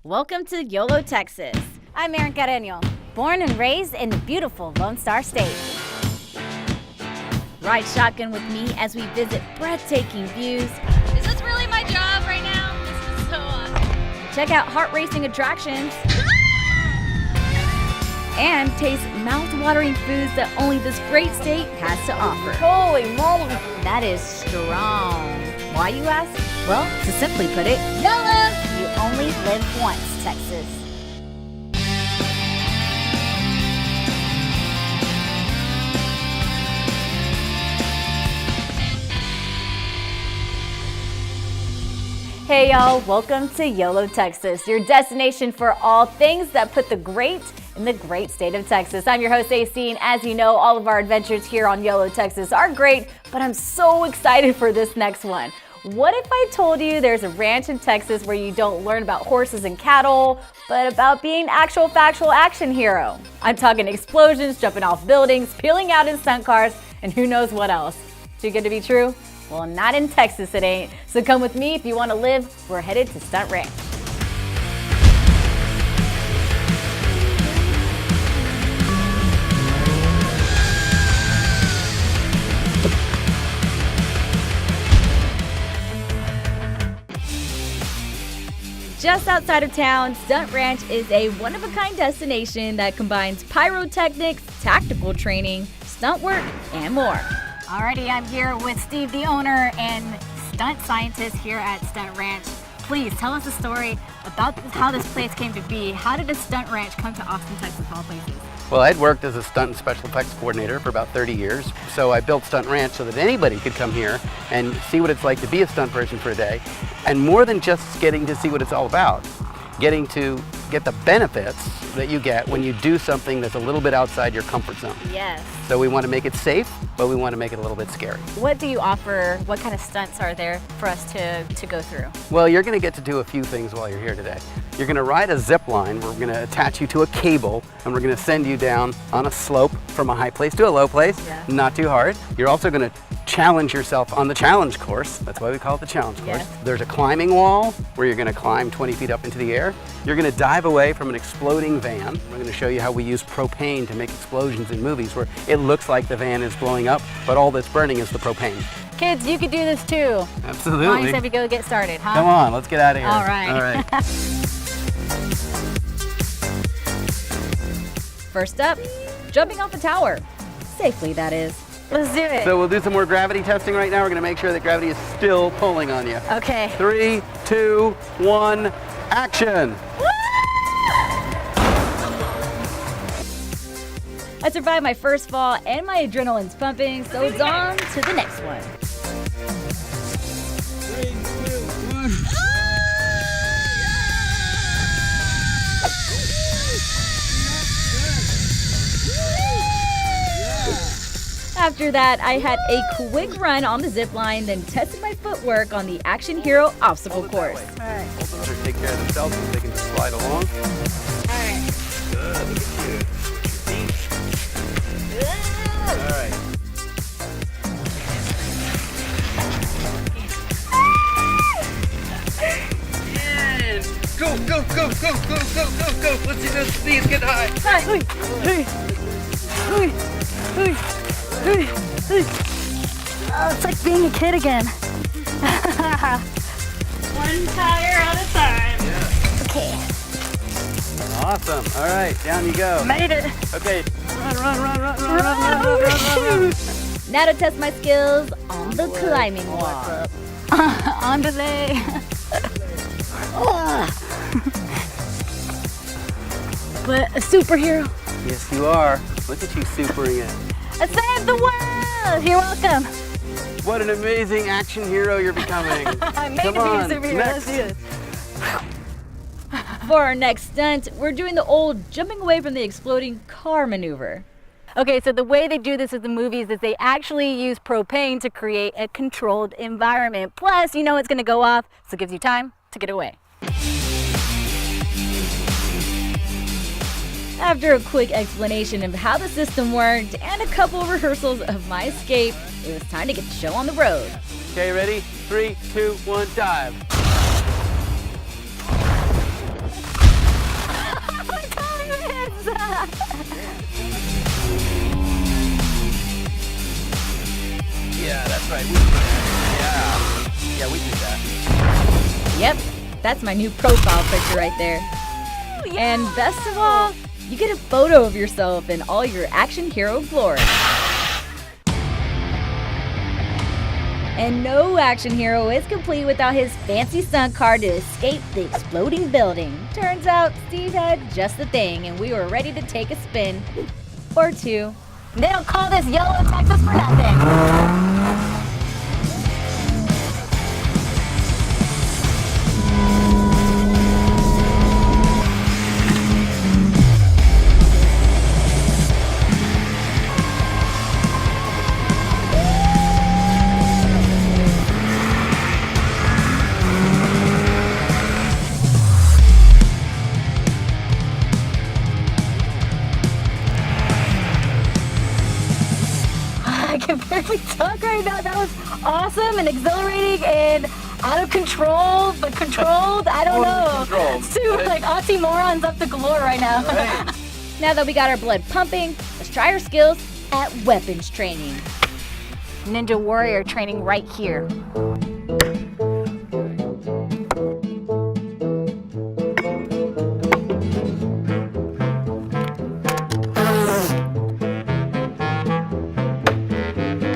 Welcome to YOLO, Texas. I'm Aerin Carreno, born and raised in the beautiful Lone Star State. Ride shotgun with me as we visit breathtaking views. Is this really my job right now? This is so awesome. Check out heart-racing attractions. And taste mouth-watering foods that only this great state has to offer. Holy moly! That is strong. Why, you ask? Well, to simply put it, YOLO! you only live once, Texas. Hey y'all, welcome to YOLO, Texas, your destination for all things that put the great in the great state of Texas. I'm your host, AC, and as you know, all of our adventures here on YOLO, Texas are great, but I'm so excited for this next one. What if I told you there's a ranch in Texas where you don't learn about horses and cattle, but about being an actual factual action hero? I'm talking explosions, jumping off buildings, peeling out in stunt cars, and who knows what else. Too good to be true? Well, not in Texas it ain't. So come with me if you want to live. We're headed to Stunt Ranch. Just outside of town, Stunt Ranch is a one-of-a-kind destination that combines pyrotechnics, tactical training, stunt work, and more. Alrighty, I'm here with Steve, the owner and stunt scientist here at Stunt Ranch. Please tell us a story about how this place came to be. How did a stunt ranch come to Austin, Texas, of all places? Well, I'd worked as a stunt and special effects coordinator for about 30 years, so I built Stunt Ranch so that anybody could come here and see what it's like to be a stunt person for a day, and more than just getting to see what it's all about, getting to get the benefits that you get when you do something that's a little bit outside your comfort zone. Yes. So we want to make it safe, but we want to make it a little bit scary. What do you offer? What kind of stunts are there for us to go through? Well, you're going to get to do a few things while you're here today. You're going to ride a zip line. We're going to attach you to a cable, and we're going to send you down on a slope from a high place to a low place. Yeah. Not too hard. You're also going to challenge yourself on the challenge course. That's why we call it the challenge course. Yes. There's a climbing wall where you're going to climb 20 feet up into the air. You're going to dive away from an exploding van. We're going to show you how we use propane to make explosions in movies where it looks like the van is blowing up, but all that's burning is the propane. Kids, you could do this too. Absolutely. Why don't you say we go get started, huh? Come on, let's get out of here. All right. All right. First up, jumping off a tower. Safely, that is. Let's do it. So we'll do some more gravity testing right now. We're going to make sure that gravity is still pulling on you. Okay. 3, 2, 1, action. I survived my first fall and my adrenaline's pumping, so it's on to the next one. 3, 2, 1. After that, I had a quick run on the zip line, then tested my footwork on the Action Hero obstacle course. All right. Hold them to take care of themselves so they can just slide along. All right. Good, look at you. All right. And go, go, go, go, go, go, go, go. Let's see those knees get high. Oh, it's like being a kid again. One tire at a time. Yeah. Okay. Awesome. All right, down you go. Made it. Okay. Run. Now to test my skills on the climbing wall. Andrade. But a superhero. Yes, you are. Look at you supering it. I saved the world. You're welcome. What an amazing action hero you're becoming. I made Come to be a on, superhero. Let's next. do this. For our next stunt, we're doing the old jumping away from the exploding car maneuver. Okay, so the way they do this in the movies is they actually use propane to create a controlled environment. Plus, you know it's gonna go off, so it gives you time to get away. After a quick explanation of how the system worked and a couple of rehearsals of my escape, it was time to get the show on the road. Okay, ready? 3, 2, 1, dive. That's my new profile picture right there. And best of all, you get a photo of yourself in all your action hero glory. And no action hero is complete without his fancy stunt car to escape the exploding building. Turns out Steve had just the thing, and we were ready to take a spin. Or two. They don't call this YOLO Texas for nothing. I can barely talk right now. That was awesome and exhilarating and out of control, but controlled. I don't know. Super like oxymorons up the galore right now. Right. Now that we got our blood pumping, let's try our skills at weapons training. Ninja warrior training right here.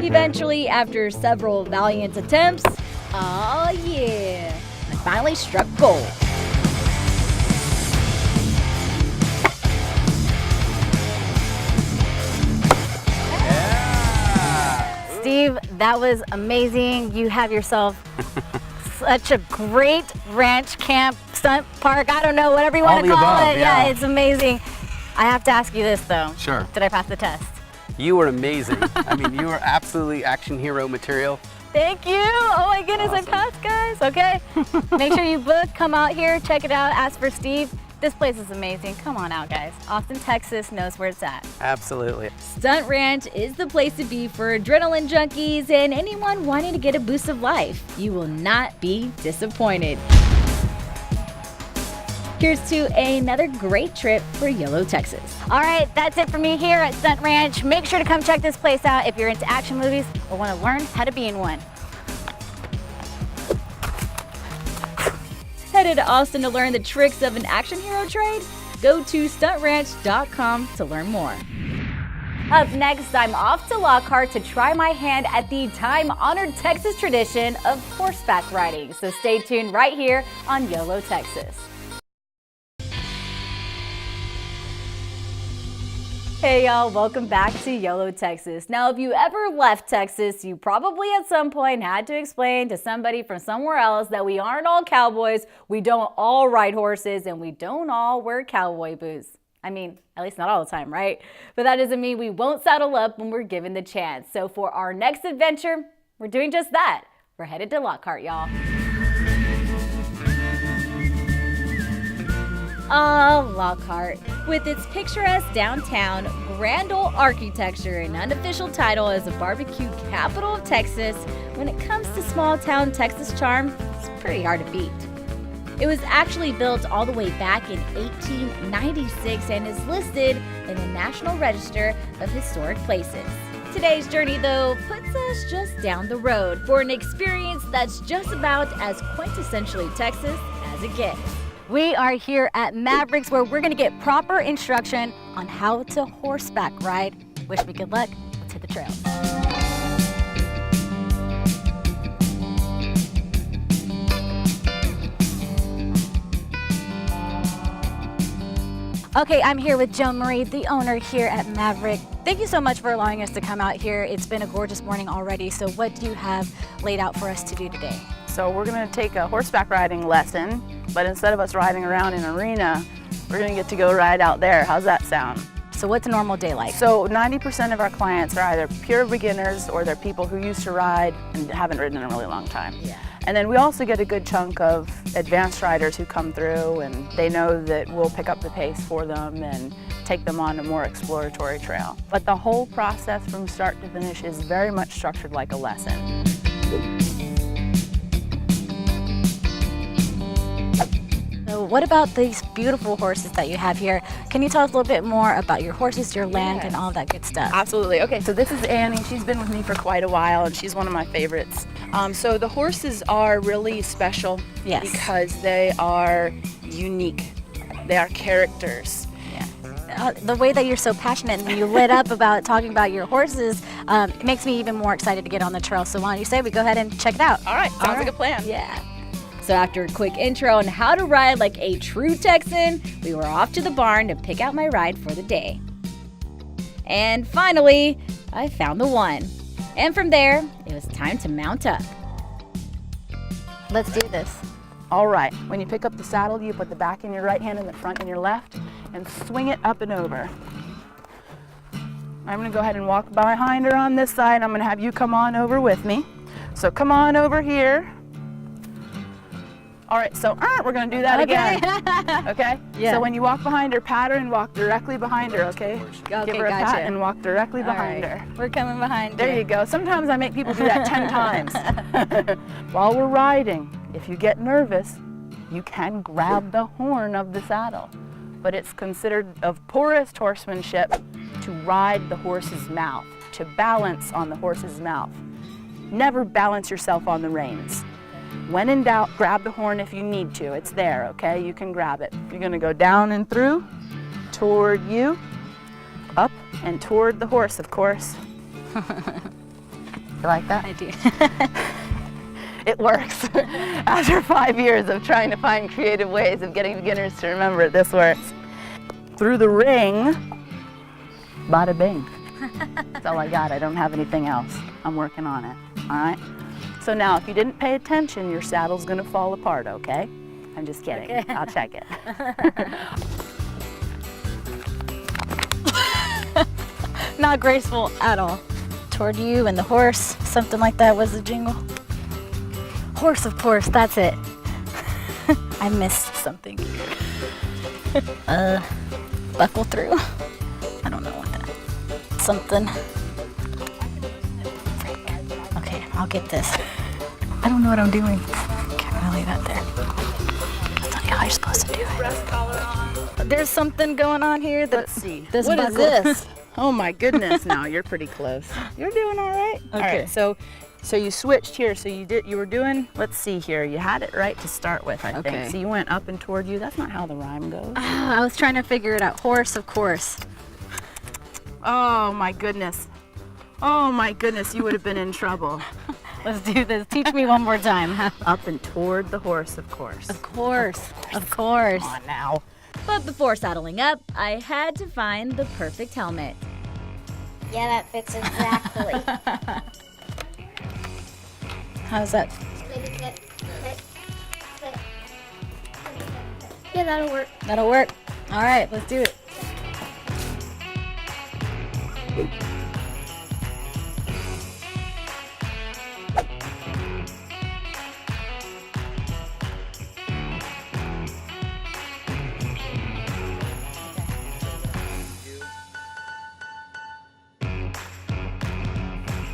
Eventually, after several valiant attempts, oh yeah, I finally struck gold. Steve, that was amazing. You have yourself such a great ranch, camp, stunt park. I don't know, whatever you want to call it. Yeah, it's amazing. I have to ask you this though. Sure. Did I pass the test? You were amazing. I mean, you were absolutely action hero material. Thank you. Oh my goodness, Awesome. I passed, guys. Okay. Make sure you book, come out here, check it out, ask for Steve. This place is amazing. Come on out, guys. Austin, Texas knows where it's at. Absolutely. Stunt Ranch is the place to be for adrenaline junkies and anyone wanting to get a boost of life. You will not be disappointed. Here's to another great trip for YOLO, Texas. All right, that's it for me here at Stunt Ranch. Make sure to come check this place out if you're into action movies or want to learn how to be in one. Headed to Austin to learn the tricks of an action hero trade? Go to stuntranch.com to learn more. Up next, I'm off to Lockhart to try my hand at the time-honored Texas tradition of horseback riding. So stay tuned right here on YOLO Texas. Hey y'all, welcome back to YOLO Texas. Now, if you ever left Texas, you probably at some point had to explain to somebody from somewhere else that we aren't all cowboys, we don't all ride horses, and we don't all wear cowboy boots. I mean, at least not all the time, right? But that doesn't mean we won't saddle up when we're given the chance. So for our next adventure, we're doing just that. We're headed to Lockhart, y'all. Oh, Lockhart. With its picturesque downtown, grand old architecture, and unofficial title as the barbecue capital of Texas, when it comes to small town Texas charm, it's pretty hard to beat. It was actually built all the way back in 1896 and is listed in the National Register of Historic Places. Today's journey, though, puts us just down the road for an experience that's just about as quintessentially Texas as it gets. We are here at Mavericks where we're gonna get proper instruction on how to horseback ride. Wish me good luck. Let's hit the trail. Okay, I'm here with Joan Marie, the owner here at Maverick. Thank you so much for allowing us to come out here. It's been a gorgeous morning already. So what do you have laid out for us to do today? So we're going to take a horseback riding lesson, but instead of us riding around in an arena, we're going to get to go ride out there. How's that sound? So what's a normal day like? So 90% of our clients are either pure beginners or they're people who used to ride and haven't ridden in a really long time. Yeah. And then we also get a good chunk of advanced riders who come through and they know that we'll pick up the pace for them and take them on a more exploratory trail. But the whole process from start to finish is very much structured like a lesson. So what about these beautiful horses that you have here? Can you tell us a little bit more about your horses, your land, and all that good stuff? Absolutely. Okay, so this is Annie. She's been with me for quite a while, and she's one of my favorites. So the horses are really special because they are unique. They are characters. The way that you're so passionate and you lit up about talking about your horses, it makes me even more excited to get on the trail. So why don't you say we go ahead and check it out? All right, sounds like a plan. Yeah. So after a quick intro on how to ride like a true Texan, we were off to the barn to pick out my ride for the day. And finally, I found the one. And from there, it was time to mount up. Let's do this. All right, when you pick up the saddle, you put the back in your right hand and the front in your left, and swing it up and over. I'm gonna go ahead and walk behind her on this side. I'm gonna have you come on over with me. So come on over here. All right, so we're gonna do that again. Okay? Yeah. So when you walk behind her, pat her and walk directly behind her, okay? Okay, Give her a pat and walk directly behind her. We're coming behind There you go. Sometimes I make people do that 10 times. While we're riding, if you get nervous, you can grab the horn of the saddle. But it's considered of poorest horsemanship to ride the horse's mouth, to balance on the horse's mouth. Never balance yourself on the reins. When in doubt, grab the horn if you need to. It's there, okay? You can grab it. You're gonna go down and through, toward you, up and toward the horse, of course. You like that? I do. It works. After 5 years of trying to find creative ways of getting beginners to remember it, this works. Through the ring, bada bing. That's all I got. I don't have anything else. I'm working on it, all right? So now, if you didn't pay attention, your saddle's gonna fall apart, okay? I'm just kidding. Okay. I'll check it. Not graceful at all. Toward you and the horse, something like that was the jingle. Horse, of course, that's it. I missed something. Buckle through. I don't know what that. Something. Okay, I'll get this. I don't know what I'm doing. Can't really leave that there. That's not how you're supposed to do it. There's something going on here. Let's see. This what buckle. is this? Oh my goodness! Now you're pretty close. You're doing all right. Okay. All right. So you switched here. So you were doing. Let's see here. You had it right to start with, I think. So you went up and toward you. That's not how the rhyme goes. I was trying to figure it out. Horse, of course. Oh my goodness. Oh my goodness, you would have been in trouble. Let's do this. Teach me one more time. Up and toward the horse, of course. Of course. Of course. Come on now. But before saddling up, I had to find the perfect helmet. Yeah, that fits exactly. How's that? Yeah, that'll work. That'll work. All right, let's do it.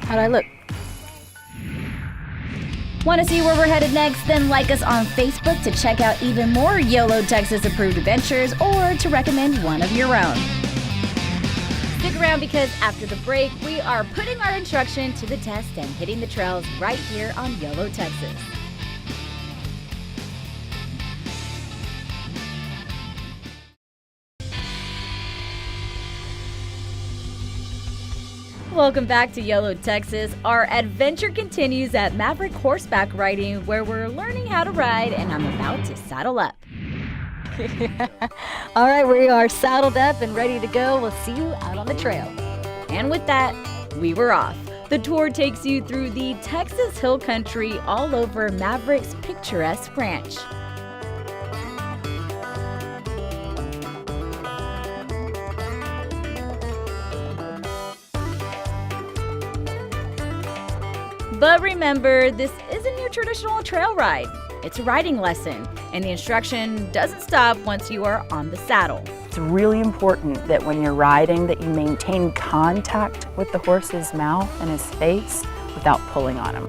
How do I look? Want to see where we're headed next? Then like us on Facebook to check out even more YOLO Texas approved adventures or to recommend one of your own. Stick around because after the break, we are putting our instruction to the test and hitting the trails right here on YOLO Texas. Welcome back to YOLO Texas. Our adventure continues at Maverick Horseback Riding, where we're learning how to ride, and I'm about to saddle up. All right, we are saddled up and ready to go. We'll see you out on the trail. And with that, we were off. The tour takes you through the Texas Hill Country all over Maverick's picturesque ranch. But remember, this isn't your traditional trail ride. It's a riding lesson, and the instruction doesn't stop once you are on the saddle. It's really important that when you're riding that you maintain contact with the horse's mouth and his face without pulling on him.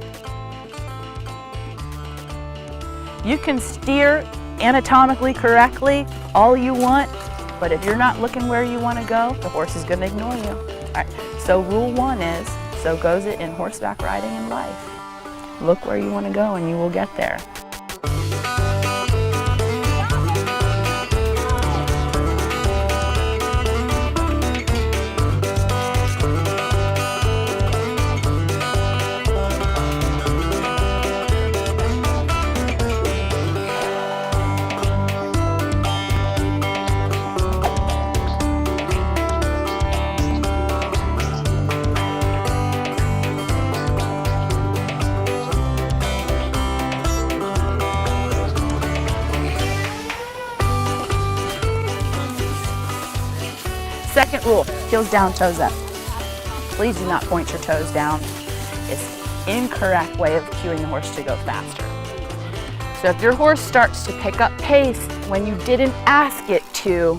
You can steer anatomically correctly all you want, but if you're not looking where you want to go, the horse is going to ignore you. All right. So rule 1 is, so goes it in horseback riding and life. Look where you want to go and you will get there. Second rule, heels down, toes up. Please do not point your toes down. It's an incorrect way of cueing the horse to go faster. So if your horse starts to pick up pace when you didn't ask it to,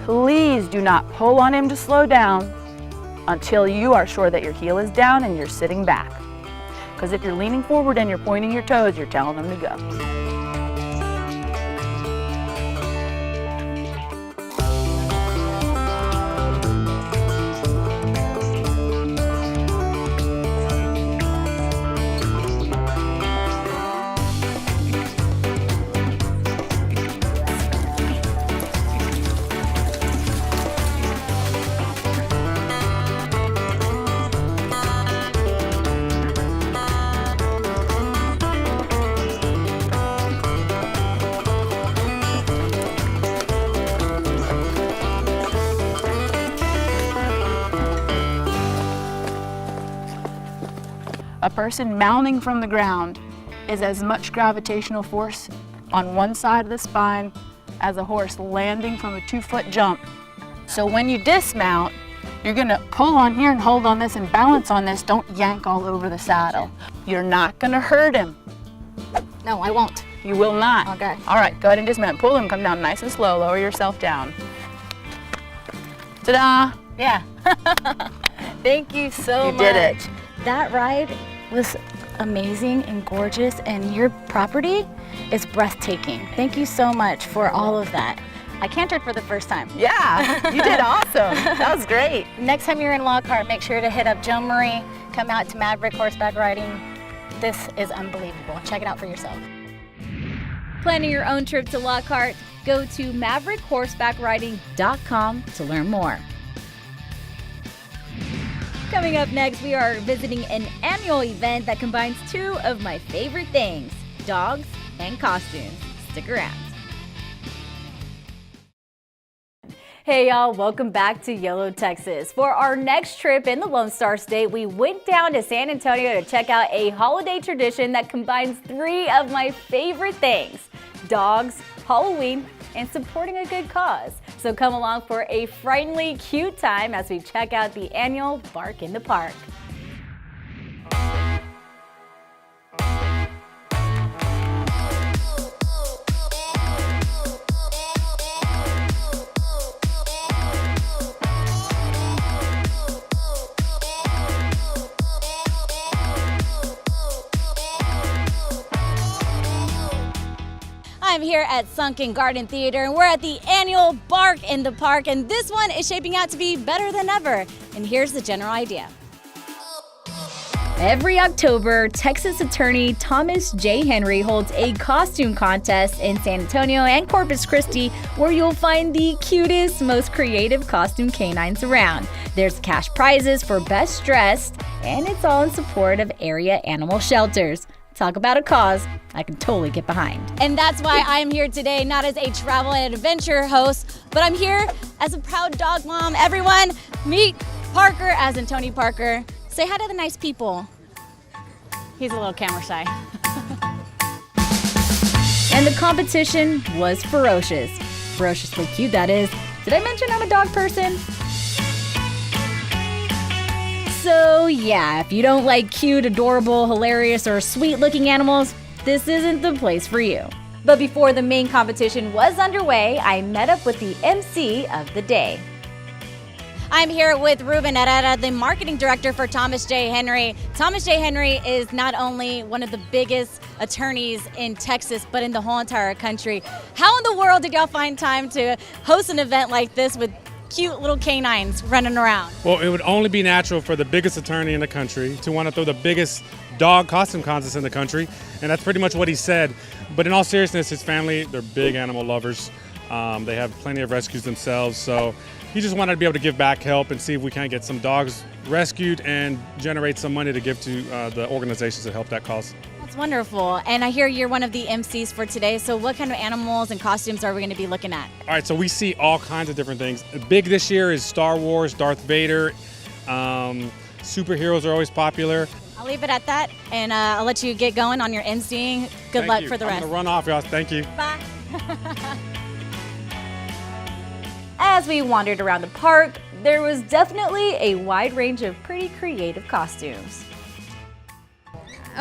please do not pull on him to slow down until you are sure that your heel is down and you're sitting back. Because if you're leaning forward and you're pointing your toes, you're telling them to go. A person mounting from the ground is as much gravitational force on one side of the spine as a horse landing from a 2-foot jump. So when you dismount, you're gonna pull on here and hold on this and balance on this. Don't yank all over the saddle. You're not gonna hurt him. No, I won't. You will not. Okay. All right, go ahead and dismount. Pull him, come down nice and slow. Lower yourself down. Ta-da! Yeah. Thank you so much. You did it. That ride was amazing and gorgeous, and your property is breathtaking. Thank you so much for all of that. I cantered for the first time. Yeah, you did awesome. That was great. Next time you're in Lockhart, make sure to hit up Joe Marie, come out to Maverick Horseback Riding. This is unbelievable. Check it out for yourself. Planning your own trip to Lockhart? Go to MaverickHorsebackRiding.com to learn more. Coming up next, we are visiting an annual event that combines 2 of my favorite things, dogs and costumes. Stick around. Hey y'all, welcome back to YOLO Texas. For our next trip in the Lone Star State, we went down to San Antonio to check out a holiday tradition that combines 3 of my favorite things, dogs, Halloween, and supporting a good cause. So come along for a friendly, cute time as we check out the annual Bark in the Park. I'm here at Sunken Garden Theater, and we're at the annual Bark in the Park, and this one is shaping out to be better than ever. And here's the general idea. Every October, Texas attorney Thomas J. Henry holds a costume contest in San Antonio and Corpus Christi where you'll find the cutest, most creative costume canines around. There's cash prizes for best dressed, and it's all in support of area animal shelters. Talk about a cause I can totally get behind. And that's why I'm here today, not as a travel and adventure host, but I'm here as a proud dog mom. Everyone, meet Parker, as in Tony Parker. Say hi to the nice people. He's a little camera shy. And the competition was ferocious. Ferociously cute, that is. Did I mention I'm a dog person? So yeah, if you don't like cute, adorable, hilarious, or sweet-looking animals, this isn't the place for you. But before the main competition was underway, I met up with the MC of the day. I'm here with Ruben Herrera, the marketing director for Thomas J. Henry. Thomas J. Henry is not only one of the biggest attorneys in Texas, but in the whole entire country. How in the world did y'all find time to host an event like this with cute little canines running around? Well, it would only be natural for the biggest attorney in the country to want to throw the biggest dog costume contest in the country, and that's pretty much what he said. But in all seriousness, his family, they're big animal lovers. They have plenty of rescues themselves, so he just wanted to be able to give back, help, and see if we can't get some dogs rescued and generate some money to give to the organizations that help that cause. That's wonderful. And I hear you're one of the MCs for today, so what kind of animals and costumes are we going to be looking at? All right, so we see all kinds of different things. Big this year is Star Wars, Darth Vader. Superheroes are always popular. I'll leave it at that, and I'll let you get going on your MCing. Good luck for the rest. I'm going to run off, y'all. Thank you. Bye. As we wandered around the park, there was definitely a wide range of pretty creative costumes.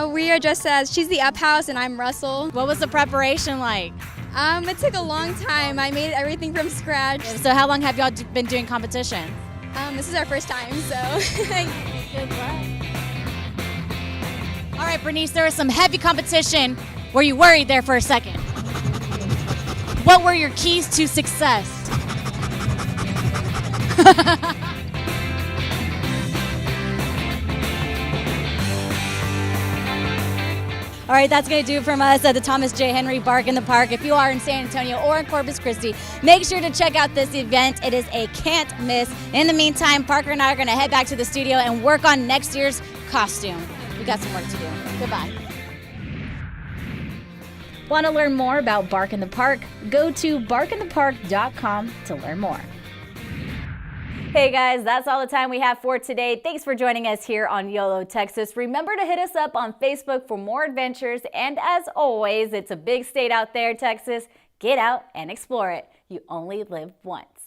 We are dressed as, she's the Up House and I'm Russell. What was the preparation like? It took a long time. I made everything from scratch. So how long have y'all been doing competition? This is our first time, so. Good luck. All right, Bernice, there was some heavy competition. Were you worried there for a second? What were your keys to success? All right, that's going to do it from us at the Thomas J. Henry Bark in the Park. If you are in San Antonio or in Corpus Christi, make sure to check out this event. It is a can't miss. In the meantime, Parker and I are going to head back to the studio and work on next year's costume. We got some work to do. Goodbye. Want to learn more about Bark in the Park? Go to barkinthepark.com to learn more. Hey guys, that's all the time we have for today. Thanks for joining us here on YOLO Texas. Remember to hit us up on Facebook for more adventures. And as always, it's a big state out there, Texas. Get out and explore it. You only live once.